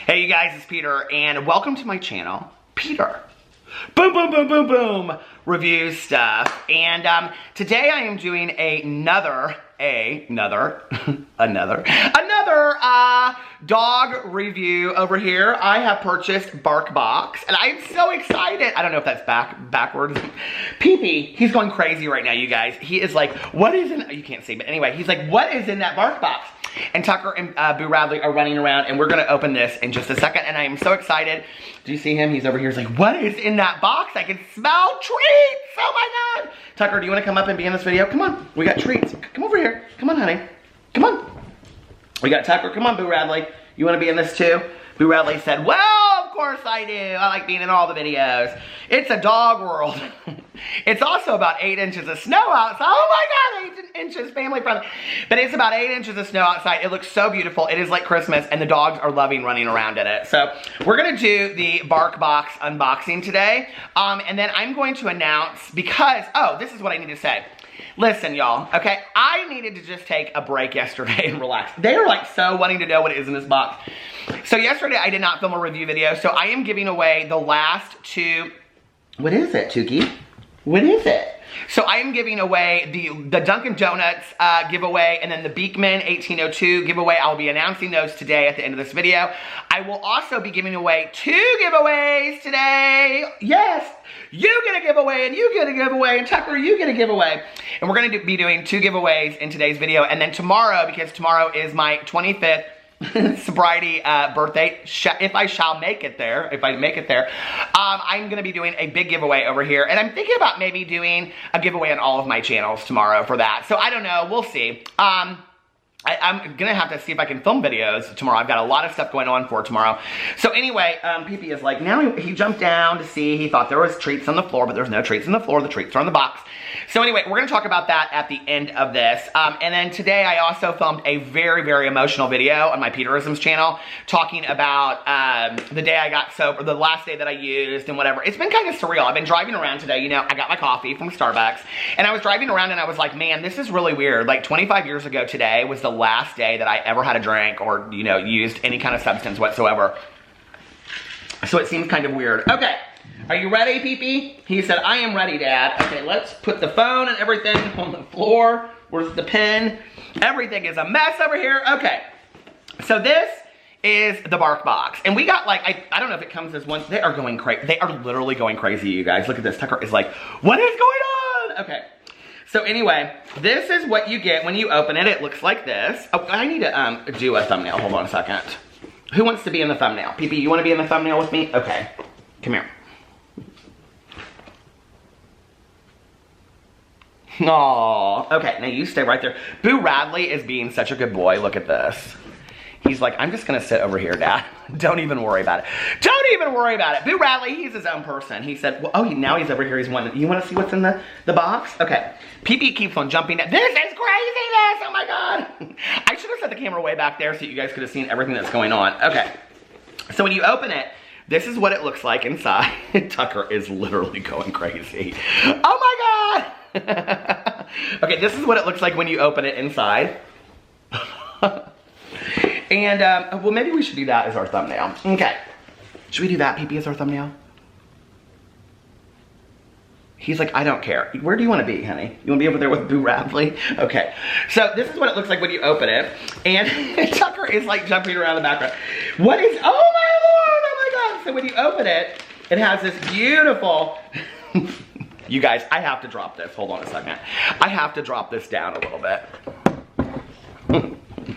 Hey you guys, it's Peter, and welcome to my channel, Peter. Boom, boom, boom, boom, boom, review stuff. And today I am doing another dog review over here. I have purchased Barkbox, and I'm so excited. I don't know if that's backwards. Pee-Pee, he's going crazy right now, you guys. He is like, what is in, you can't see, but anyway, he's like, what is in that Barkbox? And Tucker and Boo Radley are running around, and we're gonna open this in just a second, and I am so excited. Do you see him? He's over here. He's like, what is in that box? I can smell treats. Oh my God. Tucker, do you wanna come up and be in this video? Come on, we got treats. Come over here. Come on, honey. Come on. We got Tucker. Come on, Boo Radley. You wanna be in this too? Boo Radley said, well, of course I do. I like being in all the videos. It's a dog world. It's also about 8 inches of snow outside. Oh my God, 8 inches, family friendly. But it's about 8 inches of snow outside. It looks so beautiful. It is like Christmas, and the dogs are loving running around in it. So we're gonna do the Barkbox unboxing today. And then I'm going to announce, because, oh, this is what I need to say. Listen, y'all, okay? I needed to just take a break yesterday and relax. They are like so wanting to know what is in this box. So yesterday I did not film a review video, so I am giving away the last two. What is it, Tukey? What is it? So I am giving away the Dunkin' Donuts giveaway, and then the Beekman 1802 giveaway. I'll be announcing those today at the end of this video. I will also be giving away 2 giveaways today. Yes, you get a giveaway, and you get a giveaway, and Tucker, you get a giveaway. And we're gonna be doing 2 giveaways in today's video. And then tomorrow, because tomorrow is my 25th sobriety birthday, if I shall make it there, I'm gonna be doing a big giveaway over here, and I'm thinking about maybe doing a giveaway on all of my channels tomorrow for that. So I don't know, we'll see. I'm gonna have to see if I can film videos tomorrow. I've got a lot of stuff going on for tomorrow. So anyway, Pee-Pee is like, now he jumped down to see, he thought there was treats on the floor, but there's no treats on the floor, the treats are on the box. So anyway, we're gonna talk about that at the end of this. And then today I also filmed a very, very emotional video on my Peterisms channel, talking about the day I got sober, the last day that I used and whatever. It's been kind of surreal. I've been driving around today, you know, I got my coffee from Starbucks, and I was driving around and I was like, man, this is really weird. Like 25 years ago today was the last day that I ever had a drink or, you know, used any kind of substance whatsoever. So it seems kind of weird. Okay. Are you ready, Pee-Pee? He said, I am ready, Dad. Okay, let's put the phone and everything on the floor. Where's the pen? Everything is a mess over here. Okay, so this is the Barkbox. And we got like, I don't know if it comes as one. They are going crazy. They are literally going crazy, you guys. Look at this. Tucker is like, what is going on? Okay, so anyway, this is what you get when you open it. It looks like this. Oh, I need to do a thumbnail. Hold on a second. Who wants to be in the thumbnail? Pee-Pee, you want to be in the thumbnail with me? Okay, come here. Aww. Okay, now you stay right there. Boo Radley is being such a good boy. Look at this. He's like, I'm just gonna sit over here, Dad. Don't even worry about it. Don't even worry about it. Boo Radley, he's his own person. He said, well, oh, now he's over here. He's one. You wanna see what's in the box? Okay. Pee-Pee keeps on jumping. This is craziness. Oh my God. I should have set the camera way back there so you guys could have seen everything that's going on. Okay. So when you open it, this is what it looks like inside. Tucker is literally going crazy. Oh my God. Okay, this is what it looks like when you open it inside. And, well, maybe we should do that as our thumbnail. Okay. Should we do that, Pee-Pee, as our thumbnail? He's like, I don't care. Where do you want to be, honey? You want to be over there with Boo Radley? Okay. So this is what it looks like when you open it. And Tucker is like jumping around the background. What is, oh my Lord, oh my God. So when you open it, it has this beautiful... You guys, I have to drop this. Hold on a second. I have to drop this down a little bit.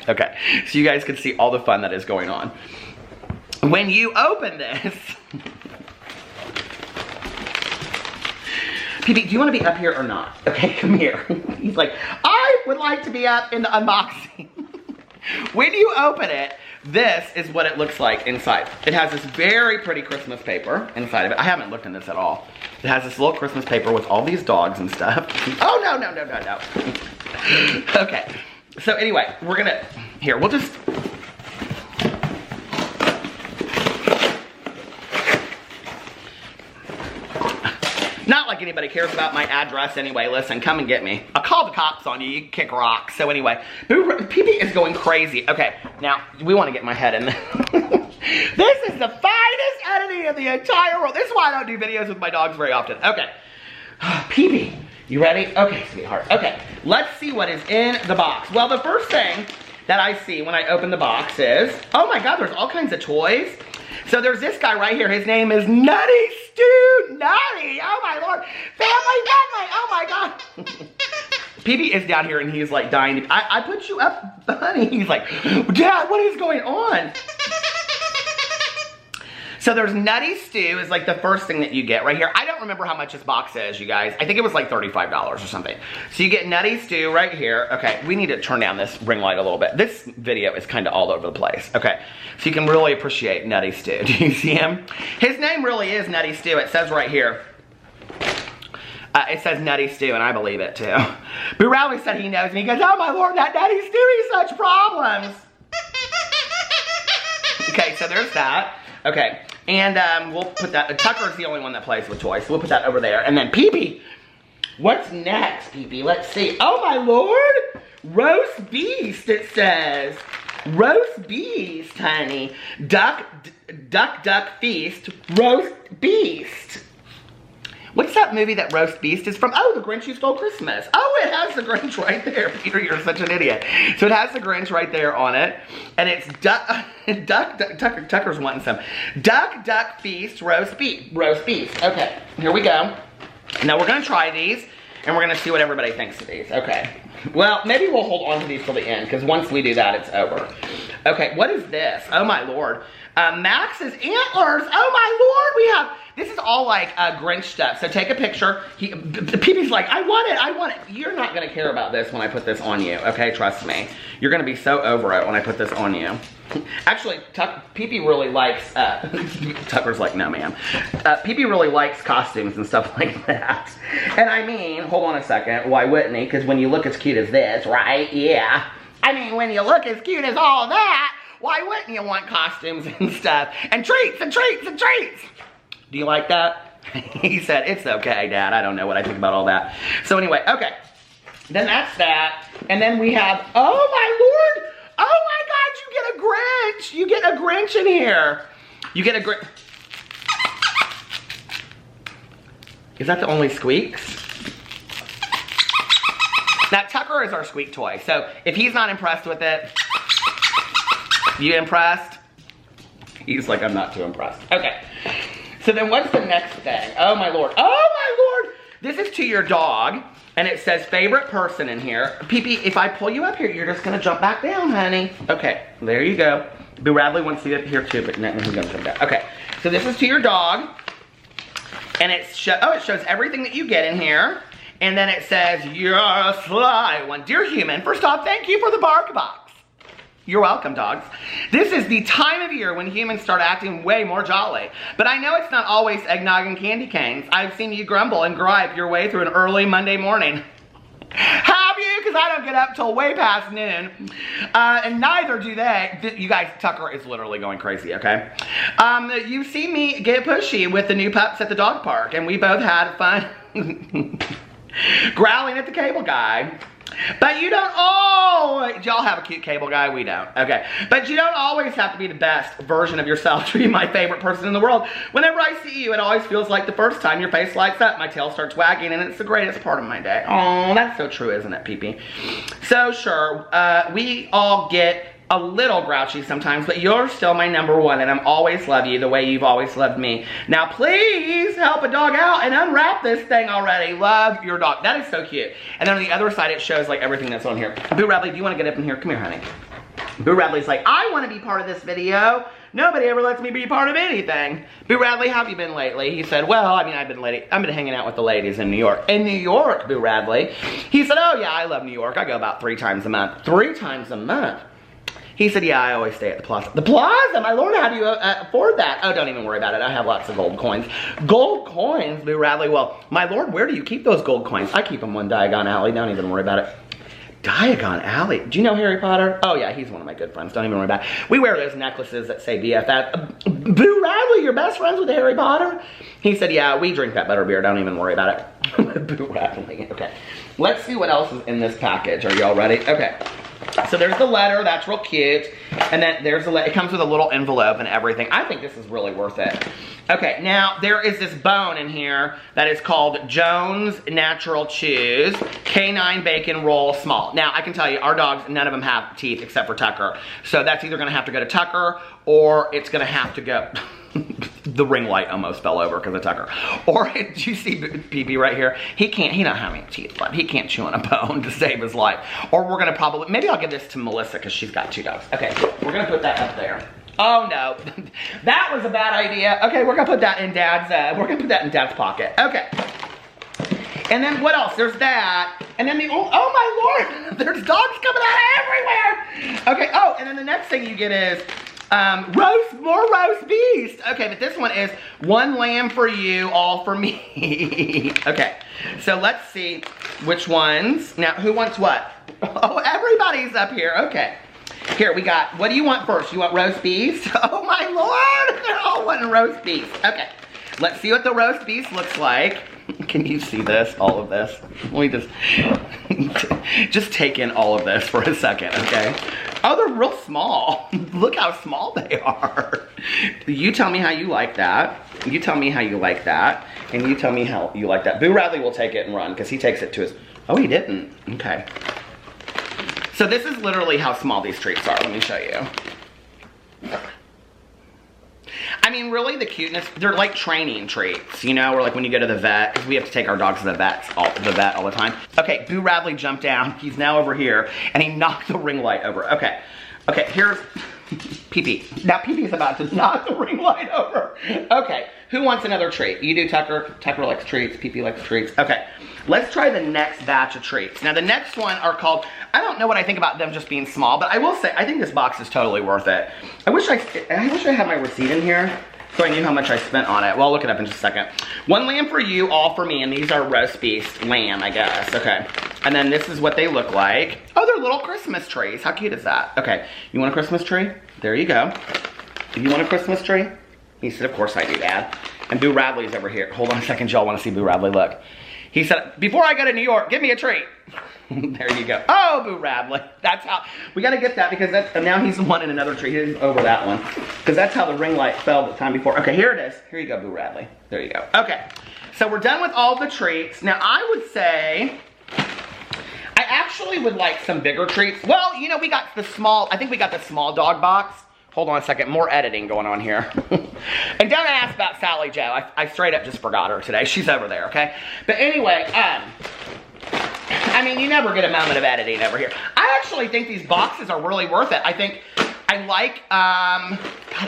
Okay, so you guys can see all the fun that is going on. When you open this... Pee-Pee, do you want to be up here or not? Okay, come here. He's like, I would like to be up in the unboxing. When you open it, this is what it looks like inside. It has this very pretty Christmas paper inside of it. I haven't looked in this at all. It has this little Christmas paper with all these dogs and stuff. Oh, no, no, no, no, no. Okay, so anyway, we're gonna, here, we'll just, not like anybody cares about my address anyway. Listen, come and get me. I'll call the cops on you. You can kick rocks. So anyway, Pee-Pee is going crazy. Okay, now we want to get my head in there. This the finest editing in the entire world. This is why I don't do videos with my dogs very often. Okay. Pee-pee, you ready? Okay, sweetheart. Okay, let's see what is in the box. Well, the first thing that I see when I open the box is, oh my God, there's all kinds of toys. So there's this guy right here. His name is Nutty Stu. Nutty, oh my Lord. Family, oh my God. Pee-pee is down here and he's like dying. I put you up, honey. He's like, Dad, what is going on? So there's Nutty Stew is like the first thing that you get right here. I don't remember how much this box is, you guys. I think it was like $35 or something. So you get Nutty Stew right here. Okay, we need to turn down this ring light a little bit. This video is kind of all over the place. Okay, so you can really appreciate Nutty Stew. Do you see him? His name really is Nutty Stew. It says right here. It says Nutty Stew, and I believe it too. Boo Rowley said he knows me. He goes, oh my Lord, that Nutty Stew has such problems. Okay, so there's that. Okay, and we'll put that, Tucker's the only one that plays with toys, so we'll put that over there. And then Pee-pee, what's next, Pee-pee? Let's see. Oh my Lord, roast beast, it says. Roast beast, honey. Duck, feast, roast beast. What's that movie that roast beast is from? Oh, The Grinch Who Stole Christmas. Oh, it has the Grinch right there. Peter, you're such an idiot. So it has the Grinch right there on it. And it's Tucker's wanting some. Duck, feast, roast beast. Okay, here we go. Now we're gonna try these and we're gonna see what everybody thinks of these. Okay. Well, maybe we'll hold on to these till the end because once we do that, it's over. Okay, what is this? Oh my Lord. Max's antlers. Oh my Lord, this is all like Grinch stuff. So take a picture. Pee-pee's like, I want it. You're not gonna care about this when I put this on you, okay? Trust me. You're gonna be so over it when I put this on you. Actually, Pee-pee really likes, Tucker's like, no ma'am. Pee-pee really likes costumes and stuff like that. And I mean, hold on a second, why wouldn't he? Because when you look as cute as this, right? Yeah. I mean, when you look as cute as all of that, why wouldn't you want costumes and stuff? And treats and treats and treats. Do you like that? He said, it's okay, Dad. I don't know what I think about all that. So anyway, okay. Then that's that. And then we have, oh my Lord. Oh my God, you get a Grinch. You get a Grinch in here. You get a Grinch. Is that the only squeaks? Now, Tucker is our squeak toy. So if he's not impressed with it, you impressed? He's like, I'm not too impressed. Okay. So then what's the next thing? Oh my Lord. Oh my Lord. This is to your dog. And it says favorite person in here. Pee-pee, if I pull you up here, you're just gonna jump back down, honey. Okay, there you go. Boo Radley wants to be up here too, but no, he's gonna jump down. Okay, so this is to your dog. And it shows everything that you get in here. And then it says, you're a sly one. Dear human, first off, thank you for the Barkbox. You're welcome, dogs. This is the time of year when humans start acting way more jolly. But I know it's not always eggnog and candy canes. I've seen you grumble and gripe your way through an early Monday morning. Have you? Because I don't get up till way past noon. And neither do they. You guys, Tucker is literally going crazy, okay? You see me get pushy with the new pups at the dog park. And we both had fun growling at the cable guy. But you don't always, y'all have a cute cable guy, we don't, okay. But you don't always have to be the best version of yourself to be my favorite person in the world. Whenever I see you, it always feels like the first time your face lights up, my tail starts wagging, and it's the greatest part of my day. Oh, that's so true, isn't it, Pee-pee? So sure, we all get a little grouchy sometimes, but you're still my number one, and I'm always love you the way you've always loved me. Now please help a dog out and unwrap this thing already. Love your dog. That is so cute. And then on the other side, it shows like everything that's on here. Boo Radley, do you want to get up in here? Come here, honey. Boo Radley's like, I want to be part of this video. Nobody ever lets me be part of anything. Boo Radley, how have you been lately? He said, well, I mean, I've been hanging out with the ladies in New York. In New York, Boo Radley. He said, oh yeah, I love New York. I go about 3 times a month. 3 times a month? He said, yeah, I always stay at the Plaza. The Plaza? My Lord, how do you afford that? Oh, don't even worry about it. I have lots of gold coins. Gold coins, Boo Radley? Well, my Lord, where do you keep those gold coins? I keep them on Diagon Alley. Don't even worry about it. Diagon Alley? Do you know Harry Potter? Oh, yeah, he's one of my good friends. Don't even worry about it. We wear those necklaces that say BFF. Boo Radley, you're best friends with Harry Potter? He said, yeah, we drink that butterbeer. Don't even worry about it. Boo Radley. Okay. Let's see what else is in this package. Are y'all ready? Okay. So there's the letter, that's real cute. And then there's the it comes with a little envelope and everything. I think this is really worth it. Okay, now there is this bone in here that is called Jones Natural Chews Canine Bacon Roll Small. Now I can tell you, our dogs, none of them have teeth except for Tucker. So that's either gonna have to go to Tucker or it's gonna have to go, the ring light almost fell over because of Tucker. Or, do you see Pee-Pee right here? He don't have any teeth left. He can't chew on a bone to save his life. Or we're gonna probably, maybe I'll give this to Melissa because she's got 2 dogs. Okay, we're gonna put that up there. Oh no, that was a bad idea. Okay, we're gonna put that in Dad's pocket. Okay. And then what else? There's that. And then oh my Lord, there's dogs coming out everywhere. Okay, oh, and then the next thing you get is more roast beef. Okay, but this one is 1 lamb for you, all for me. Okay, so let's see which ones. Now, who wants what? Oh, everybody's up here. Okay. Here, we got, what do you want first? You want roast beef? Oh my Lord, they're all wanting roast beef. Okay, let's see what the roast beef looks like. Can you see this, all of this? Let me just take in all of this for a second, okay? Oh, they're real small. Look how small they are. You tell me how you like that. You tell me how you like that. And you tell me how you like that. Boo Radley will take it and run because he takes it to his, oh, he didn't, okay. So this is literally how small these treats are. Let me show you. I mean, really, the cuteness, they're like training treats, you know, or like when you go to the vet, because we have to take our dogs to the vet all the time. Okay, Boo Radley jumped down. He's now over here, and he knocked the ring light over. Okay, here's Pee-Pee. Now Pee-Pee's about to knock the ring light over. Okay, who wants another treat? You do, Tucker. Tucker likes treats. Pee-Pee likes treats. Okay, let's try the next batch of treats. Now the next one are called, I don't know what I think about them just being small, but I will say, I think this box is totally worth it. I wish I had my receipt in here so I knew how much I spent on it. Well, I'll look it up in just a second. 1 lamb for you, all for me, and these are roast beef lamb, I guess. Okay, and then this is what they look like. Oh, they're little Christmas trees. How cute is that? Okay, you want a Christmas tree? There you go. Do you want a Christmas tree? He said, of course I do, Dad. And Boo Radley's over here. Hold on a second, y'all want to see Boo Radley, look. He said, before I go to New York, give me a treat. There you go. Oh, Boo Radley. That's how, we got to get that because that's, now he's wanting another treat. He's over that one. Because that's how the ring light fell the time before. Okay, here it is. Here you go, Boo Radley. There you go. Okay, so we're done with all the treats. Now, I would say, I actually would like some bigger treats. Well, you know, we got the small, I think we got the small dog box. Hold on a second, more editing going on here. And don't ask about Sally Joe. I straight up just forgot her today. She's over there, okay? But anyway, I mean, you never get a moment of editing over here. I actually think these boxes are really worth it. I think, I like, God,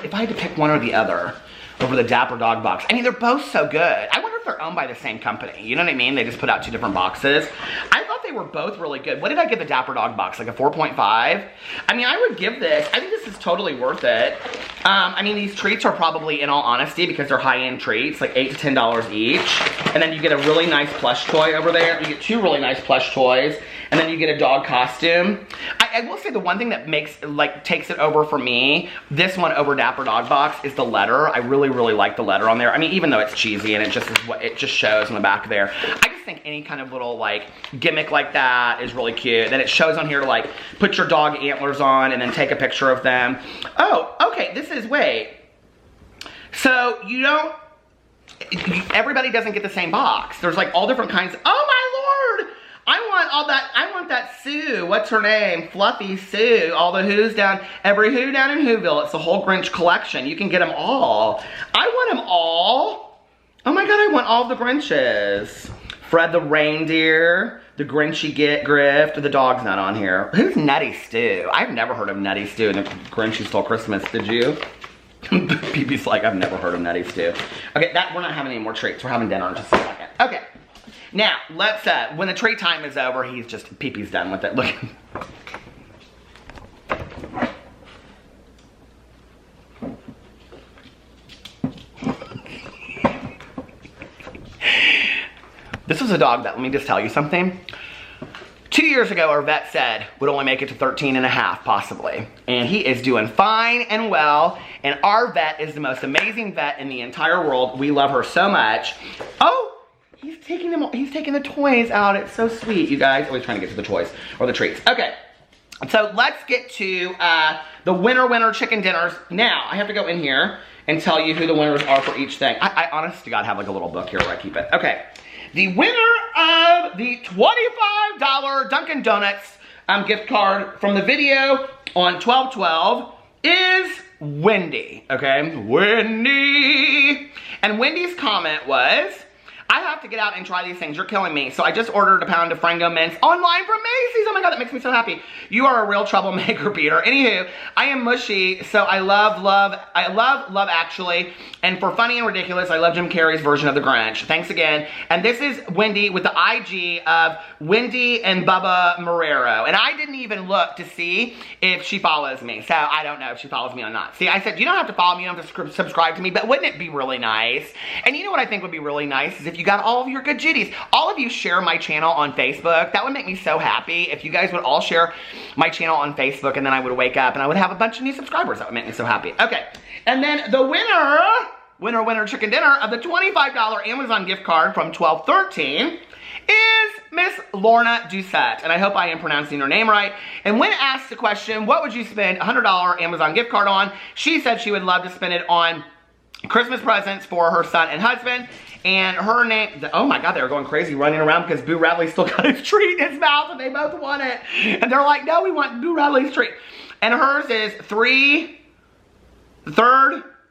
if I had to pick one or the other over the Dapper Dog box. I mean, they're both so good. I wonder if they're owned by the same company. You know what I mean? They just put out 2 different boxes. I thought they were both really good. What did I give the Dapper Dog box? Like a 4.5? I mean, I would give this, I think this is totally worth it. I mean, these treats are probably, in all honesty, because they're high-end treats, like $8 to $10 each. And then you get a really nice plush toy over there. You get 2 really nice plush toys. And then you get a dog costume. I will say the one thing that makes, like, takes it over for me, this one over Dapper Dog box, is the letter. I really, really like the letter on there. I mean, even though it's cheesy and it just is what it just shows on the back there. I just think any kind of little, like, gimmick like that is really cute. Then it shows on here to, like, put your dog antlers on and then take a picture of them. Oh, okay, this is, wait. So, you don't, everybody doesn't get the same box. There's, like, all different kinds. Oh, my Lord! I want all that, I want that Sue, what's her name? Fluffy Sue, all the Who's down, every Who down in Whoville. It's the whole Grinch collection. You can get them all. I want them all. Oh my God, I want all the Grinches. Fred the reindeer, the Grinchy Grift, the dog's not on here. Who's Nutty Stew? I've never heard of Nutty Stew and the Grinchy Stole Christmas, did you? Pee-Pee's like, I've never heard of Nutty Stew. Okay, we're not having any more treats. We're having dinner in just a second. Okay. Now, let's, when the treat time is over, he's just, Pee-Pee's done with it. Look. This was a dog that, let me just tell you something. 2 years ago, our vet said would only make it to 13 and a half, possibly. And he is doing fine and well. And our vet is the most amazing vet in the entire world. We love her so much. Oh! He's taking the toys out. It's so sweet, you guys. Oh, he's trying to get to the toys or the treats. Okay. So let's get to the winner chicken dinners. Now, I have to go in here and tell you who the winners are for each thing. I honest to God have like a little book here where I keep it. Okay. The winner of the $25 Dunkin' Donuts gift card from the video on 12/12 is Wendy. Okay, Wendy. And Wendy's comment was, I have to get out and try these things. You're killing me. So I just ordered a pound of Frango mints online from Macy's. Oh my God, that makes me so happy. You are a real troublemaker, Peter. Anywho, I am mushy, so I love Love Actually. And for funny and ridiculous, I love Jim Carrey's version of the Grinch. Thanks again. And this is Wendy with the IG of Wendy and Bubba Marrero. And I didn't even look to see if she follows me. So I don't know if she follows me or not. See, I said, you don't have to follow me, you don't have to subscribe to me, but wouldn't it be really nice? And you know what I think would be really nice is if you got all of your good duties. All of you share my channel on Facebook. That would make me so happy if you guys would all share my channel on Facebook, and then I would wake up and I would have a bunch of new subscribers. That would make me so happy. Okay, and then the winner chicken dinner of the $25 Amazon gift card from 12/13 is Miss Lorna Doucette, and I hope I am pronouncing her name right. And when asked the question, what would you spend a $100 Amazon gift card on? She said she would love to spend it on Christmas presents for her son and husband. And her name, oh my God, they were going crazy running around because Boo Radley still got his treat in his mouth and they both want it. And they're like, no, we want Boo Radley's treat. And hers is third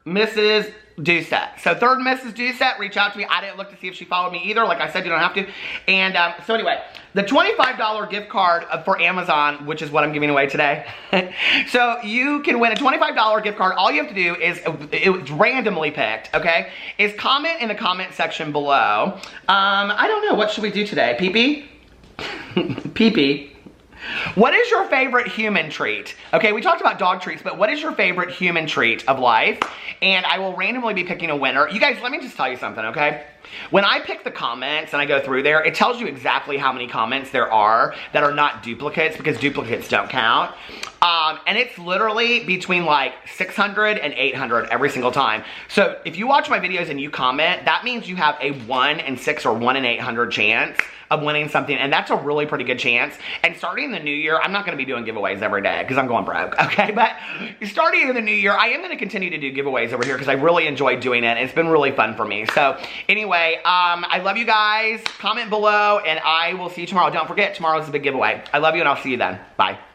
Mrs. Doucette. So third Mrs. Doucette, reach out to me. I didn't look to see if she followed me either. Like I said, you don't have to. And so anyway, the $25 gift card for Amazon, which is what I'm giving away today. So you can win a $25 gift card. All you have to do is, it's randomly picked, okay? Is comment in the comment section below. I don't know, what should we do today? Pee-pee? Pee-pee. What is your favorite human treat? Okay, we talked about dog treats, but what is your favorite human treat of life? And I will randomly be picking a winner. You guys, let me just tell you something, okay? When I pick the comments and I go through there, it tells you exactly how many comments there are that are not duplicates, because duplicates don't count. And it's literally between like 600 and 800 every single time. So if you watch my videos and you comment, that means you have a 1 in 6 or 1 in 800 chance of winning something, and that's a really pretty good chance. And starting the new year, I'm not gonna be doing giveaways every day because I'm going broke, okay? But starting in the new year, I am gonna continue to do giveaways over here because I really enjoy doing it. It's been really fun for me. So anyway, I love you guys. Comment below and I will see you tomorrow. Don't forget, tomorrow's a big giveaway. I love you and I'll see you then. Bye.